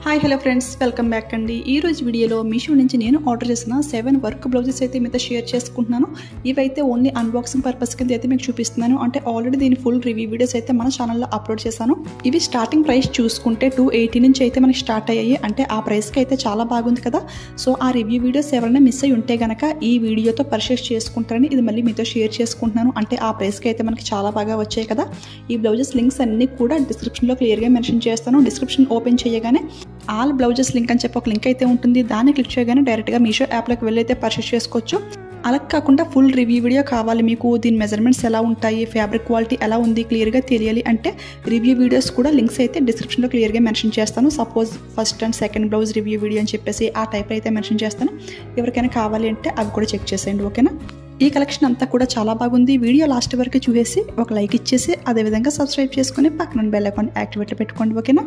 Hi hello friends, welcome back అండి. ఈ రోజు వీడియోలో మీషో నుంచి నేను ఆర్డర్ చేసిన 7 వర్క్ బ్లౌజెస్ అయితే మీతో షేర్ చేసుకుంటున్నాను. ఇవైతే ఓన్లీ అన్బాక్సింగ్ పర్పస్ కింద అయితే మీకు చూపిస్తున్నాను. అంటే ఆల్రెడీ దీని ఫుల్ రివ్యూ వీడియోస్ అయితే మన ఛానల్లో అప్లోడ్ చేశాను. ఇవి స్టార్టింగ్ ప్రైస్ చూసుకుంటే 280 నుంచి అయితే మనకి స్టార్ట్ అయ్యాయి. అంటే ఆ ప్రైస్కి అయితే చాలా బాగుంది కదా. సో ఆ రివ్యూ వీడియోస్ ఎవరైనా మిస్ అయ్యి ఉంటే కనుక ఈ వీడియోతో పర్చేస్ చేసుకుంటారని ఇది మళ్ళీ మీతో షేర్ చేసుకుంటున్నాను. అంటే ఆ ప్రైస్కి అయితే మనకి చాలా బాగా వచ్చాయి కదా. ఈ బ్లౌజెస్ లింక్స్ అన్నీ కూడా డిస్క్రిప్షన్లో క్లియర్గా మెన్షన్ చేస్తాను. డిస్క్రిప్షన్ ఓపెన్ చేయగానే ఆల్ బ్లౌజెస్ లింక్ అని చెప్పి ఒక లింక్ అయితే ఉంటుంది. దాన్ని క్లిక్ చేయగానే డైరెక్ట్గా మీషో యాప్లోకి వెళ్ళి అయితే పర్చేస్ చేసుకోవచ్చు. అలా కాకుండా ఫుల్ రివ్యూ వీడియో కావాలి మీకు, దీని మెజర్మెంట్స్ ఎలా ఉంటాయి, ఫ్యాబ్రిక్ క్వాలిటీ ఎలా ఉంది క్లియర్గా తెలియాలి అంటే రివ్యూ వీడియోస్ కూడా లింక్స్ అయితే డిస్క్రిప్షన్లో క్లియర్గా మెన్షన్ చేస్తాను. Suppose first and second blouse review video అని చెప్పేసి ఆ టైప్ అయితే మెన్షన్ చేస్తాను. ఎవరికైనా కావాలి అంటే అవి కూడా చెక్ చేసేయండి, ఓకేనా. ఈ కలెక్షన్ అంతా కూడా చాలా బాగుంది. వీడియో లాస్ట్ వరకు చూసేసి ఒక లైక్ ఇచ్చేసి అదేవిధంగా సబ్స్క్రైబ్ చేసుకుని పక్కన బెల్ ఐకాన్ యాక్టివేట్లో పెట్టుకోండి, ఓకేనా.